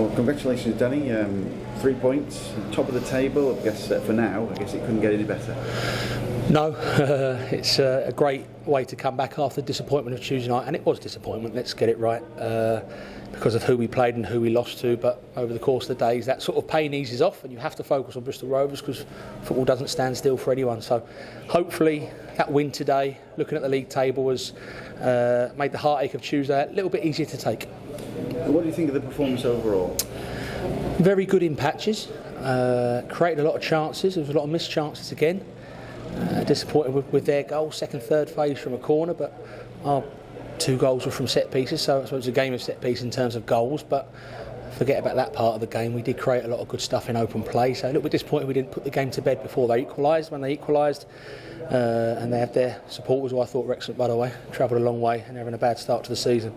Well, congratulations, Danny. 3 points, top of the table. I guess for now, I guess it couldn't get any better. No, it's a great way to come back after the disappointment of Tuesday night, and it was disappointment, let's get it right, because of who we played and who we lost to, but over the course of the days that sort of pain eases off and you have to focus on Bristol Rovers because football doesn't stand still for anyone. So hopefully that win today, looking at the league table, has made the heartache of Tuesday a little bit easier to take. What do you think of the performance overall? Very good in patches, created a lot of chances. There was a lot of missed chances again. Disappointed with their goal, second, third phase from a corner, but our 2 goals were from set pieces, so I suppose it's a game of set piece in terms of goals, but forget about that part of the game. We did create a lot of good stuff in open play, so a little bit disappointed we didn't put the game to bed before they equalised. When they equalised, and they had their supporters, who I thought were excellent by the way, travelled a long way and they're having a bad start to the season.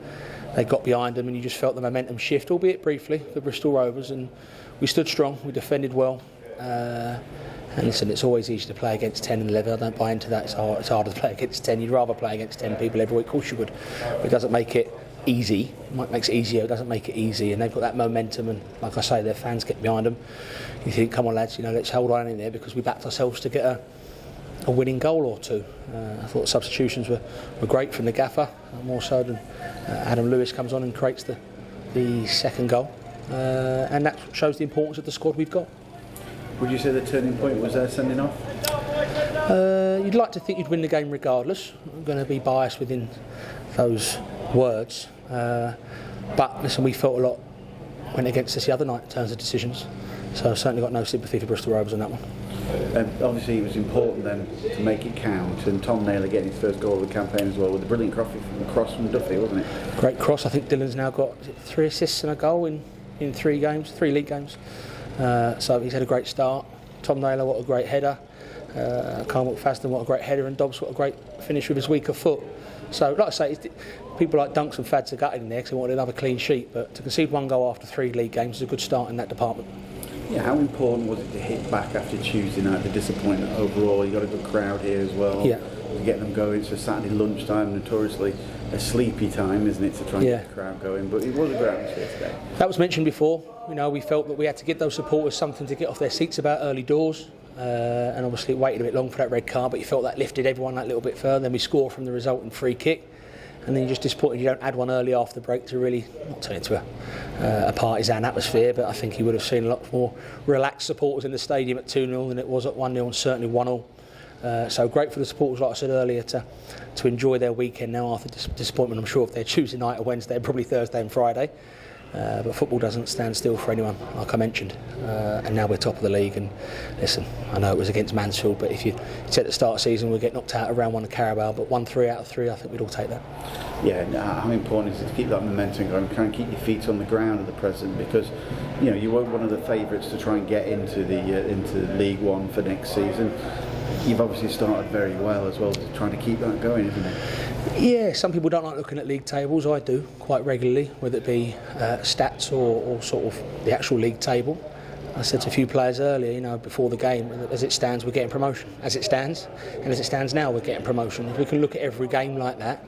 They got behind them and you just felt the momentum shift, albeit briefly, for Bristol Rovers, and we stood strong, we defended well. And listen, it's always easy to play against 10 and 11. I don't buy into that. It's harder to play against 10. You'd rather play against 10 people every week. Of course you would. But it doesn't make it easy. It makes it easier. It doesn't make it easy. And they've got that momentum. And like I say, their fans get behind them. You think, come on lads, let's hold on in there, because we backed ourselves to get a winning goal or two. I thought the substitutions were great from the gaffer, more so than Adam Lewis comes on and creates the second goal. And that shows the importance of the squad we've got. Would you say the turning point was their sending off? You'd like to think you'd win the game regardless. I'm going to be biased within those words. But listen, we felt a lot went against us the other night in terms of decisions. So I've certainly got no sympathy for Bristol Rovers on that one. Obviously it was important then to make it count, and Tom Naylor getting his first goal of the campaign as well, with a brilliant cross from Duffy, wasn't it? Great cross. I think Dylan's now got 3 assists and a goal in 3 games, 3 league games. So he's had a great start. Tom Naylor, what a great header. Carmel Faston, what a great header. And Dobbs, what a great finish with his weaker foot. So, like I say, people like Dunks and Fads are gutted in there because they wanted another clean sheet. But to concede 1 goal after 3 league games is a good start in that department. Yeah, how important was it to hit back after Tuesday night, the disappointment overall? You got a good crowd here as well. Yeah. To get them going. It's a Saturday lunchtime, notoriously a sleepy time, isn't it, to try and get the crowd going? But it was a great atmosphere today. That was mentioned before. We felt that we had to give those supporters something to get off their seats about early doors. And obviously it waited a bit long for that red card, but you felt that lifted everyone that little bit further. Then we score from the resultant free kick. And then you're just disappointed you don't add one early after the break to really not turn into a partisan atmosphere, but I think you would have seen a lot more relaxed supporters in the stadium at 2-0 than it was at 1-0 and certainly 1-0. So great for the supporters, like I said earlier, to enjoy their weekend now after disappointment, I'm sure, if they're Tuesday night or Wednesday, probably Thursday and Friday. But football doesn't stand still for anyone, like I mentioned. And now we're top of the league. And listen, I know it was against Mansfield, but if you said at the start of the season we'll get knocked out of round 1 of Carabao, but 1-3 out of 3, I think we'd all take that. Yeah, how important is it to keep that momentum going, try and keep your feet on the ground at the present, because you were one of the favourites to try and get into League One for next season. You've obviously started very well as well, trying to keep that going, isn't it? Yeah, some people don't like looking at league tables. I do quite regularly, whether it be stats or sort of the actual league table. I said to a few players earlier, before the game, as it stands, we're getting promotion. As it stands, and as it stands now, we're getting promotion. If we can look at every game like that,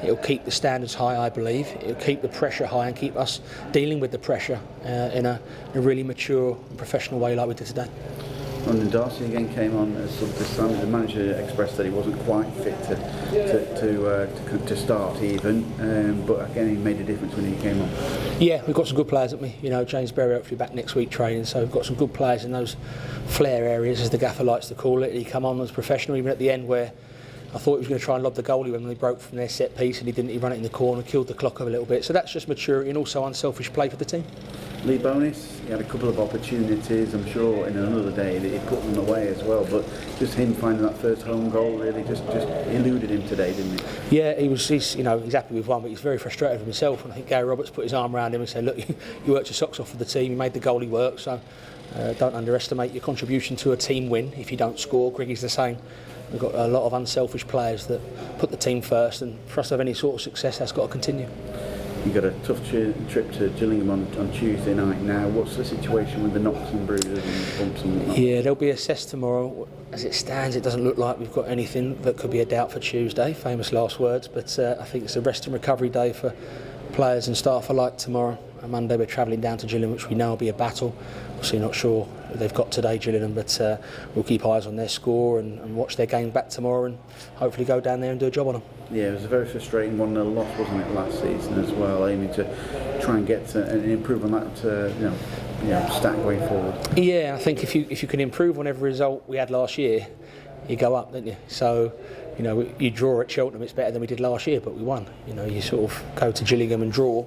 it'll keep the standards high, I believe. It'll keep the pressure high and keep us dealing with the pressure in a really mature and professional way like we did today. And Darcy again came on sort of this time. The manager expressed that he wasn't quite fit to start even, but again he made a difference when he came on. Yeah, we've got some good players, haven't we? James Berry hopefully back next week training, so we've got some good players in those flair areas, as the gaffer likes to call it. He come on as professional, even at the end where I thought he was going to try and lob the goalie when they broke from their set piece, and he didn't. He ran it in the corner, killed the clock a little bit. So that's just maturity and also unselfish play for the team. Lee Bonis, he had a couple of opportunities, I'm sure, in another day that he put them away as well, but just him finding that first home goal really just eluded him today, didn't he? Yeah, he's happy with one, but he's very frustrated with himself, and I think Gary Roberts put his arm around him and said, look, you worked your socks off for the team, you made the goalie work, so don't underestimate your contribution to a team win if you don't score. Griggy's the same. We've got a lot of unselfish players that put the team first, and for us to have any sort of success, that's got to continue. You've got a tough trip to Gillingham on Tuesday night now. What's the situation with the knocks and bruises and bumps and whatnot? Yeah, they'll be assessed tomorrow. As it stands, it doesn't look like we've got anything that could be a doubt for Tuesday, famous last words, but I think it's a rest and recovery day for players and staff alike tomorrow. Monday we're travelling down to Gillingham, which we know will be a battle. Obviously not sure what they've got today, Gillingham, but we'll keep eyes on their score and watch their game back tomorrow and hopefully go down there and do a job on them. Yeah, it was a very frustrating 1-0 loss, wasn't it, last season as well, aiming to try and get and improve on that stat going forward. Yeah, I think if you can improve on every result we had last year, you go up, don't you? So, you draw at Cheltenham, it's better than we did last year, but we won. You sort of go to Gillingham and draw,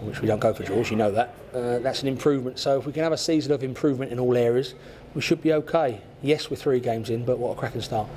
which we don't go for draws, you know that. That's an improvement. So if we can have a season of improvement in all areas, we should be okay. Yes, we're 3 games in, but what a cracking start.